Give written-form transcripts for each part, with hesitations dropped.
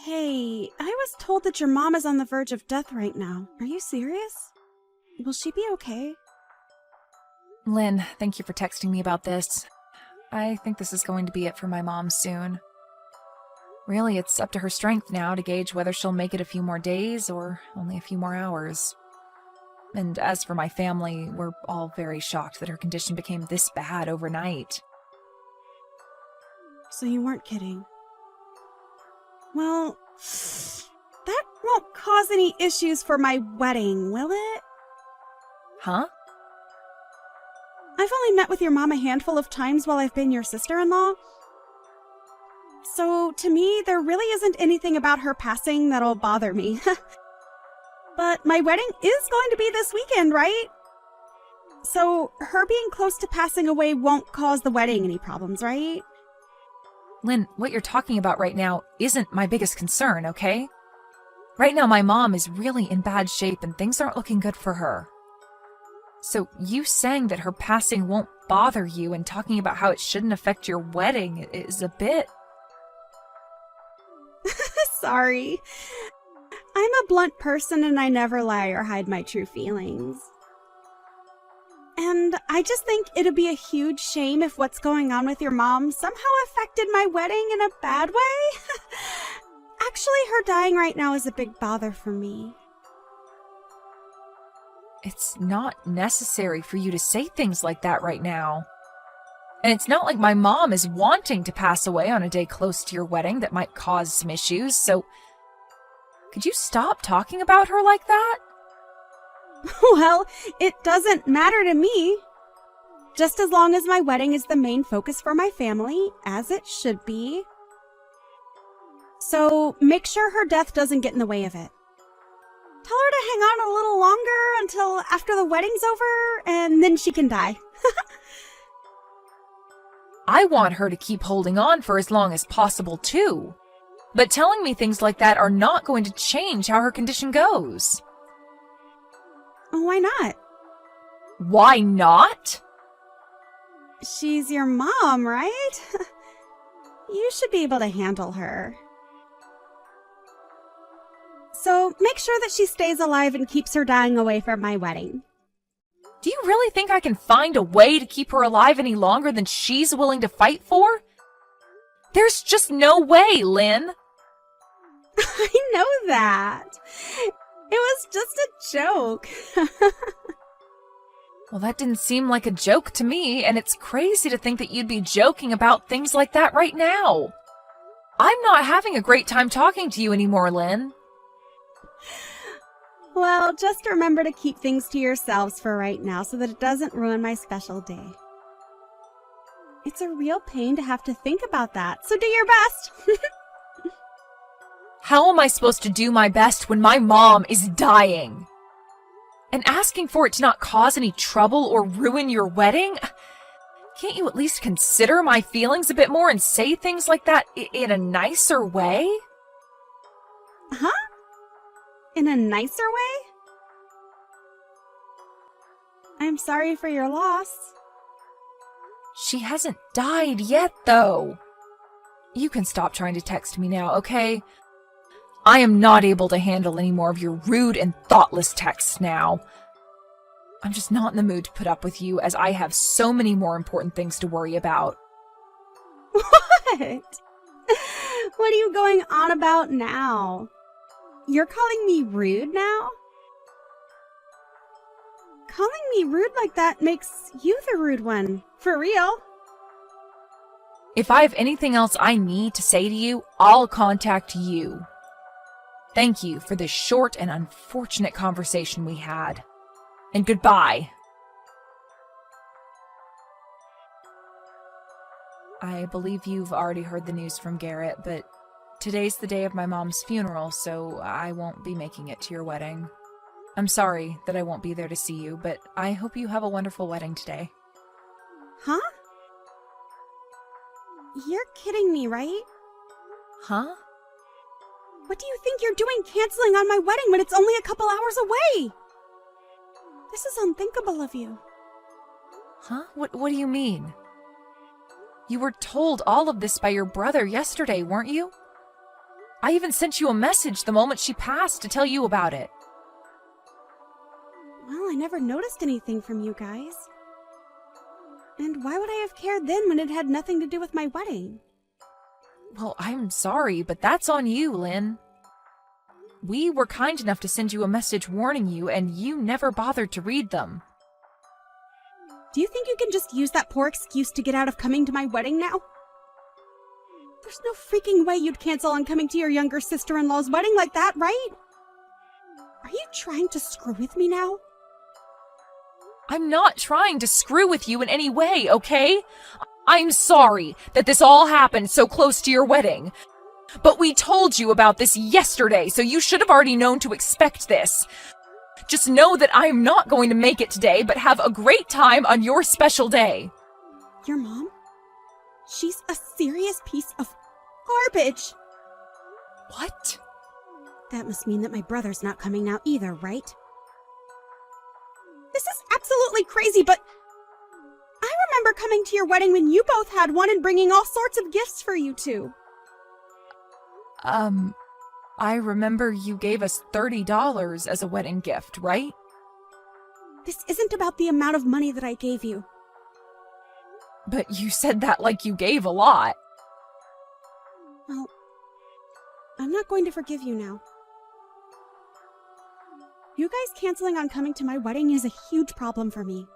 Hey, I was told that your mom is on the verge of death right now. Are you serious? Will she be okay? Lynn, thank you for texting me about this. I think this is going to be it for my mom soon. Really, it's up to her strength now to gauge whether she'll make it a few more days or only a few more hours. And as for my family, we're all very shocked that her condition became this bad overnight. So you weren't kidding. Well, that won't cause any issues for my wedding, will it? Huh? I've only met with your mom a handful of times while I've been your sister-in-law. So, to me, there really isn't anything about her passing that'll bother me. But my wedding is going to be this weekend, right? So, her being close to passing away won't cause the wedding any problems, right? Lynn, what you're talking about right now isn't my biggest concern, okay? Right now, my mom is really in bad shape and things aren't looking good for her. So you saying that her passing won't bother you and talking about how it shouldn't affect your wedding is a bit... Sorry. I'm a blunt person and I never lie or hide my true feelings. And I just think it'd be a huge shame if what's going on with your mom somehow affected my wedding in a bad way. Actually, her dying right now is a big bother for me. It's not necessary for you to say things like that right now. And it's not like my mom is wanting to pass away on a day close to your wedding that might cause some issues, so could you stop talking about her like that? Well, it doesn't matter to me. Just as long as my wedding is the main focus for my family, as it should be. So make sure her death doesn't get in the way of it. Tell her to hang on a little longer until after the wedding's over, and then she can die. I want her to keep holding on for as long as possible, too. But telling me things like that are not going to change how her condition goes. Why not? Why not? She's your mom, right? You should be able to handle her. So make sure that she stays alive and keeps her dying away from my wedding. Do you really think I can find a way to keep her alive any longer than she's willing to fight for? There's just no way, Lynn. I know that. It was just a joke. Well, that didn't seem like a joke to me, and it's crazy to think that you'd be joking about things like that right now. I'm not having a great time talking to you anymore, Lynn. Well, just remember to keep things to yourselves for right now so that it doesn't ruin my special day. It's a real pain to have to think about that, so do your best. How am I supposed to do my best when my mom is dying? And asking for it to not cause any trouble or ruin your wedding? Can't you at least consider my feelings a bit more and say things like that in a nicer way? Huh? In a nicer way? I'm sorry for your loss. She hasn't died yet, though. You can stop trying to text me now, okay? I am not able to handle any more of your rude and thoughtless texts now. I'm just not in the mood to put up with you, as I have so many more important things to worry about. What? What are you going on about now? You're calling me rude now? Calling me rude like that makes you the rude one. For real. If I have anything else I need to say to you, I'll contact you. Thank you for this short and unfortunate conversation we had. And goodbye. I believe you've already heard the news from Garrett, but today's the day of my mom's funeral, so I won't be making it to your wedding. I'm sorry that I won't be there to see you, but I hope you have a wonderful wedding today. Huh? You're kidding me, right? Huh? What do you think you're doing canceling on my wedding when it's only a couple hours away? This is unthinkable of you. Huh? What do you mean? You were told all of this by your brother yesterday, weren't you? I even sent you a message the moment she passed to tell you about it. Well, I never noticed anything from you guys. And why would I have cared then when it had nothing to do with my wedding? Well, I'm sorry, but that's on you, Lynn. We were kind enough to send you a message warning you, and you never bothered to read them. Do you think you can just use that poor excuse to get out of coming to my wedding now? There's no freaking way you'd cancel on coming to your younger sister-in-law's wedding like that, right? Are you trying to screw with me now? I'm not trying to screw with you in any way, okay? I'm sorry that this all happened so close to your wedding. But we told you about this yesterday, so you should have already known to expect this. Just know that I'm not going to make it today, but have a great time on your special day. Your mom? She's a serious piece of garbage. What? That must mean that my brother's not coming now either, right? This is absolutely crazy, but I remember coming to your wedding when you both had one and bringing all sorts of gifts for you two. I remember you gave us $30 as a wedding gift, right? This isn't about the amount of money that I gave you. But you said that like you gave a lot. Well, I'm not going to forgive you now. You guys canceling on coming to my wedding is a huge problem for me.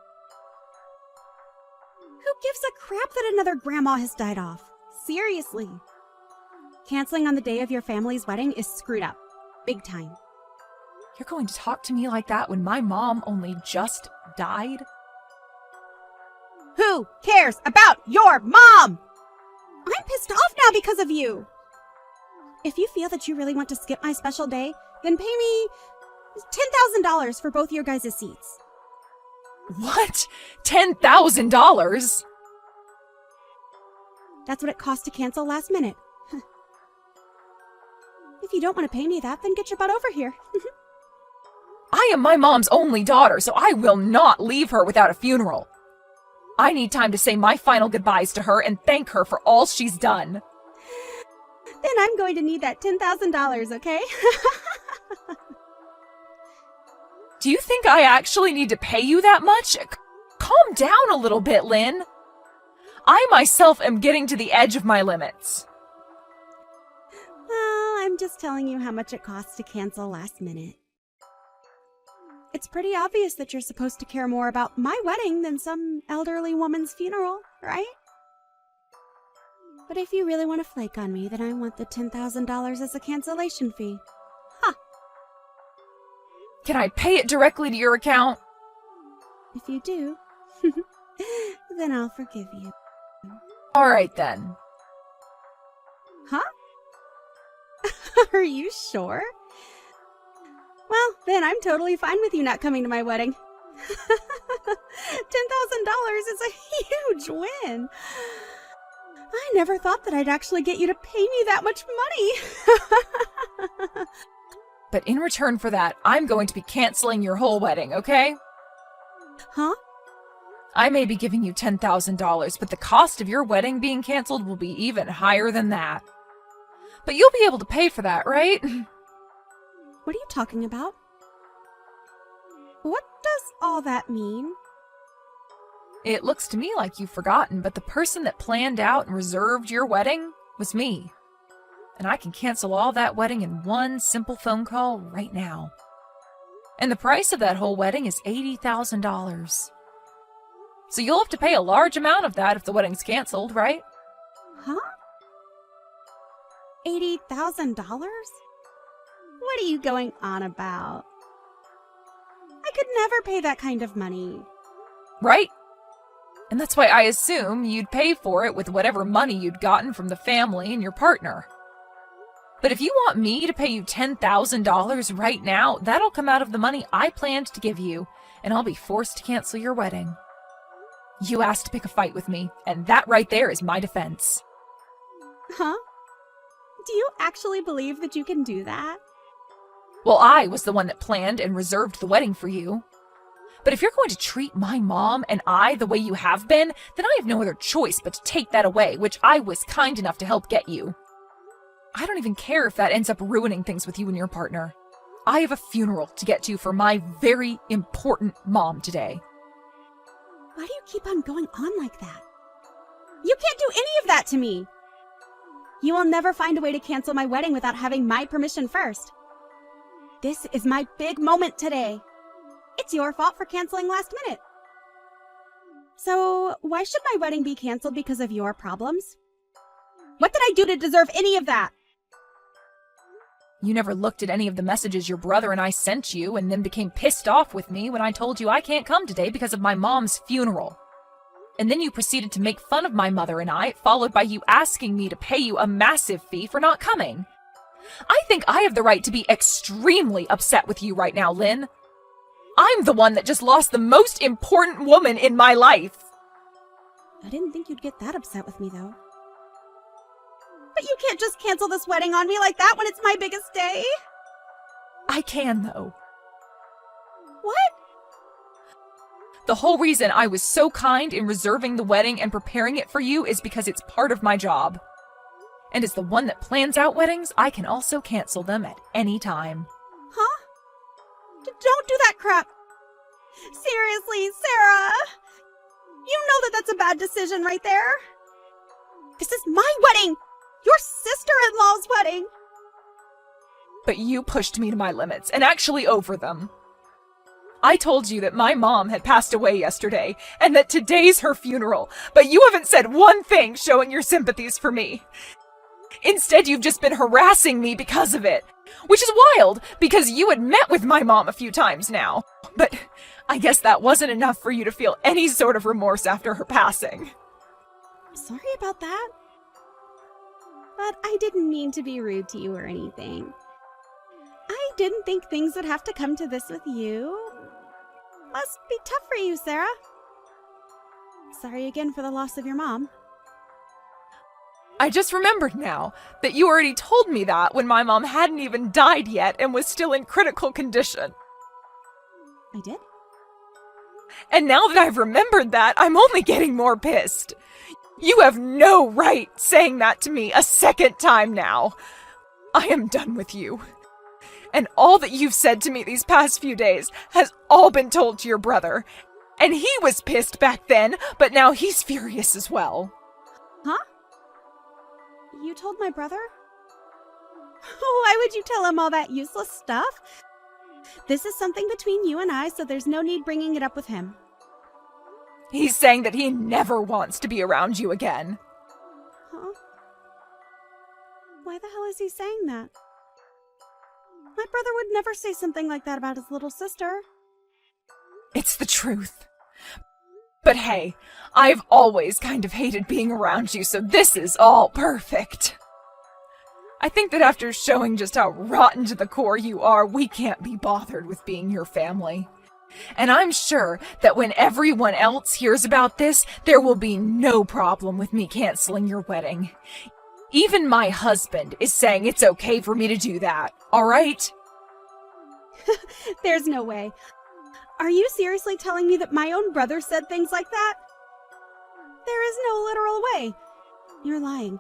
Who gives a crap that another grandma has died off? Seriously. Canceling on the day of your family's wedding is screwed up. Big time. You're going to talk to me like that when my mom only just died? Who cares about your mom? I'm pissed off now because of you. If you feel that you really want to skip my special day, then pay me $10,000 for both your guys' seats. What? $10,000? That's what it cost to cancel last minute. If you don't want to pay me that, then get your butt over here. I am my mom's only daughter, so I will not leave her without a funeral. I need time to say my final goodbyes to her and thank her for all she's done. Then I'm going to need that $10,000, okay? Do you think I actually need to pay you that much? Calm down a little bit, Lynn. I myself am getting to the edge of my limits. Well, I'm just telling you how much it costs to cancel last minute. It's pretty obvious that you're supposed to care more about my wedding than some elderly woman's funeral, right? But if you really want to flake on me, then I want the $10,000 as a cancellation fee. Ha! Can I pay it directly to your account? If you do, then I'll forgive you. All right, then. Huh? Are you sure? Well, then I'm totally fine with you not coming to my wedding. $10,000 is a huge win. I never thought that I'd actually get you to pay me that much money. But in return for that, I'm going to be canceling your whole wedding, okay? Huh? I may be giving you $10,000, but the cost of your wedding being canceled will be even higher than that. But you'll be able to pay for that, right? What are you talking about? What does all that mean? It looks to me like you've forgotten, but the person that planned out and reserved your wedding was me. And I can cancel all that wedding in one simple phone call right now. And the price of that whole wedding is $80,000. So you'll have to pay a large amount of that if the wedding's canceled, right? Huh? $80,000? What are you going on about? I could never pay that kind of money. Right? And that's why I assume you'd pay for it with whatever money you'd gotten from the family and your partner. But if you want me to pay you $10,000 right now, that'll come out of the money I planned to give you, and I'll be forced to cancel your wedding. You asked to pick a fight with me, and that right there is my defense. Huh? Do you actually believe that you can do that? Well, I was the one that planned and reserved the wedding for you. But if you're going to treat my mom and I the way you have been, then I have no other choice but to take that away, which I was kind enough to help get you. I don't even care if that ends up ruining things with you and your partner. I have a funeral to get to for my very important mom today. Why do you keep on going on like that? You can't do any of that to me! You will never find a way to cancel my wedding without having my permission first. This is my big moment today. It's your fault for canceling last minute. So, why should my wedding be canceled because of your problems? What did I do to deserve any of that? You never looked at any of the messages your brother and I sent you and then became pissed off with me when I told you I can't come today because of my mom's funeral. And then you proceeded to make fun of my mother and I, followed by you asking me to pay you a massive fee for not coming. I think I have the right to be extremely upset with you right now, Lynn. I'm the one that just lost the most important woman in my life. I didn't think you'd get that upset with me, though. But you can't just cancel this wedding on me like that when it's my biggest day. I can, though. What? The whole reason I was so kind in reserving the wedding and preparing it for you is because it's part of my job. And as the one that plans out weddings, I can also cancel them at any time. Huh? Don't do that crap. Seriously, Sarah. You know that that's a bad decision right there. This is my wedding. Your sister-in-law's wedding. But you pushed me to my limits, and actually over them. I told you that my mom had passed away yesterday, and that today's her funeral, but you haven't said one thing showing your sympathies for me. Instead, you've just been harassing me because of it, which is wild, because you had met with my mom a few times now. But I guess that wasn't enough for you to feel any sort of remorse after her passing. Sorry about that. But I didn't mean to be rude to you or anything. I didn't think things would have to come to this with you. Must be tough for you, Sarah. Sorry again for the loss of your mom. I just remembered now that you already told me that when my mom hadn't even died yet and was still in critical condition. I did? And now that I've remembered that, I'm only getting more pissed. You have no right saying that to me a second time now. I am done with you. And all that you've said to me these past few days has all been told to your brother. And he was pissed back then, but now he's furious as well. Huh? You told my brother? Why would you tell him all that useless stuff? This is something between you and I, so there's no need bringing it up with him. He's saying that he never wants to be around you again. Huh? Why the hell is he saying that? My brother would never say something like that about his little sister. It's the truth. But hey, I've always kind of hated being around you, so this is all perfect. I think that after showing just how rotten to the core you are, we can't be bothered with being your family. And I'm sure that when everyone else hears about this, there will be no problem with me canceling your wedding. Even my husband is saying it's okay for me to do that, all right? There's no way. Are you seriously telling me that my own brother said things like that? There is no literal way. You're lying.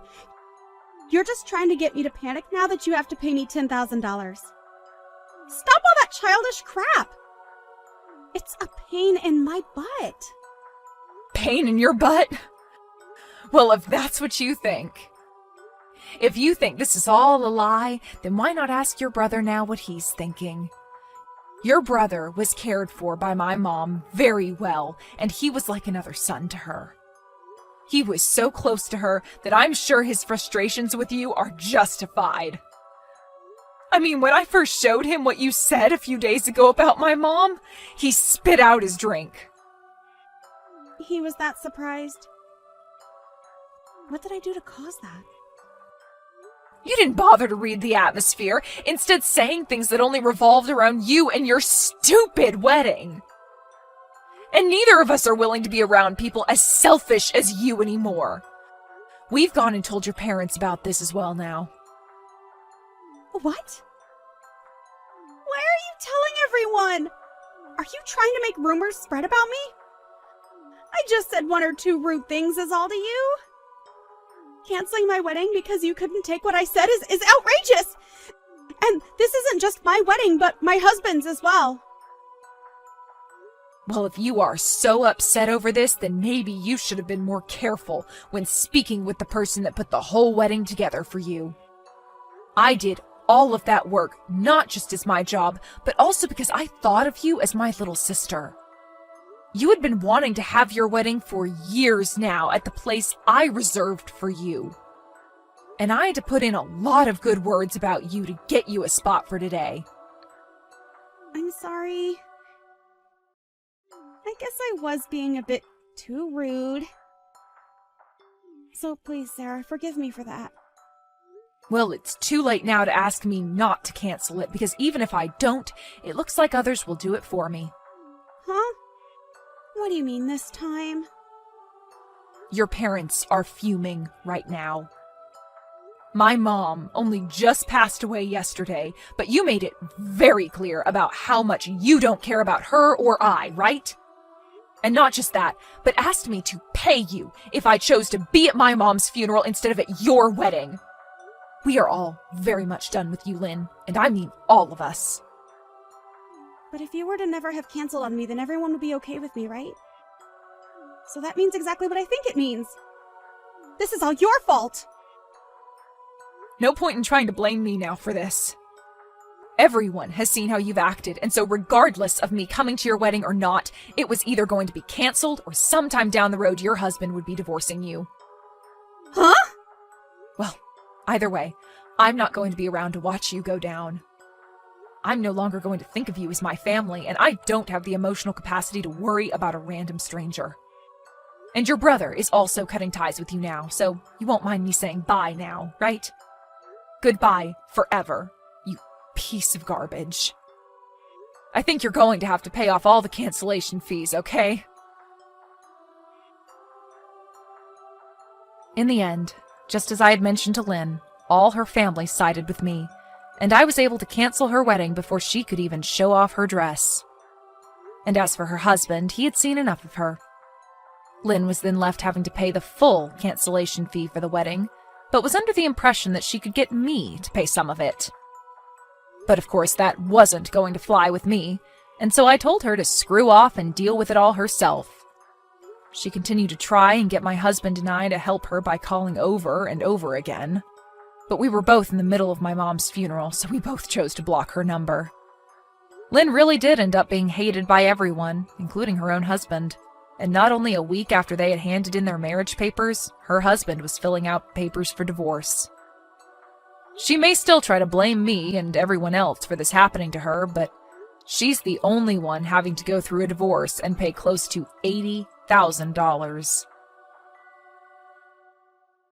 You're just trying to get me to panic now that you have to pay me $10,000. Stop all that childish crap! It's a pain in my butt. Pain in your butt? Well, if that's what you think. If you think this is all a lie, then why not ask your brother now what he's thinking? Your brother was cared for by my mom very well, and he was like another son to her. He was so close to her that I'm sure his frustrations with you are justified. I mean, when I first showed him what you said a few days ago about my mom, he spit out his drink. He was that surprised. What did I do to cause that? You didn't bother to read the atmosphere, instead saying things that only revolved around you and your stupid wedding. And neither of us are willing to be around people as selfish as you anymore. We've gone and told your parents about this as well now. What? Why are you telling everyone? Are you trying to make rumors spread about me? I just said one or two rude things is all to you. canceling my wedding because you couldn't take what I said is outrageous! And this isn't just my wedding, but my husband's as well. Well, if you are so upset over this, then maybe you should have been more careful when speaking with the person that put the whole wedding together for you. I did all of that work, not just as my job, but also because I thought of you as my little sister. You had been wanting to have your wedding for years now at the place I reserved for you. And I had to put in a lot of good words about you to get you a spot for today. I'm sorry. I guess I was being a bit too rude. So please, Sarah, forgive me for that. Well, it's too late now to ask me not to cancel it, because even if I don't, it looks like others will do it for me. Huh? What do you mean this time? Your parents are fuming right now. My mom only just passed away yesterday, but you made it very clear about how much you don't care about her or I, right? And not just that, but asked me to pay you if I chose to be at my mom's funeral instead of at your wedding. We are all very much done with you, Lynn, and I mean all of us. But if you were to never have canceled on me, then everyone would be okay with me, right? So that means exactly what I think it means. This is all your fault! No point in trying to blame me now for this. Everyone has seen how you've acted, and so regardless of me coming to your wedding or not, it was either going to be canceled or sometime down the road your husband would be divorcing you. Huh? Well, either way, I'm not going to be around to watch you go down. I'm no longer going to think of you as my family, and I don't have the emotional capacity to worry about a random stranger. And your brother is also cutting ties with you now, so you won't mind me saying bye now, right? Goodbye forever, you piece of garbage. I think you're going to have to pay off all the cancellation fees, okay? In the end, just as I had mentioned to Lynn, all her family sided with me, and I was able to cancel her wedding before she could even show off her dress. And as for her husband, he had seen enough of her. Lynn was then left having to pay the full cancellation fee for the wedding, but was under the impression that she could get me to pay some of it. But of course that wasn't going to fly with me, and so I told her to screw off and deal with it all herself. She continued to try and get my husband and I to help her by calling over and over again. But we were both in the middle of my mom's funeral, so we both chose to block her number. Lynn really did end up being hated by everyone, including her own husband. And not only a week after they had handed in their marriage papers, her husband was filling out papers for divorce. She may still try to blame me and everyone else for this happening to her, but she's the only one having to go through a divorce and pay close to $80,000.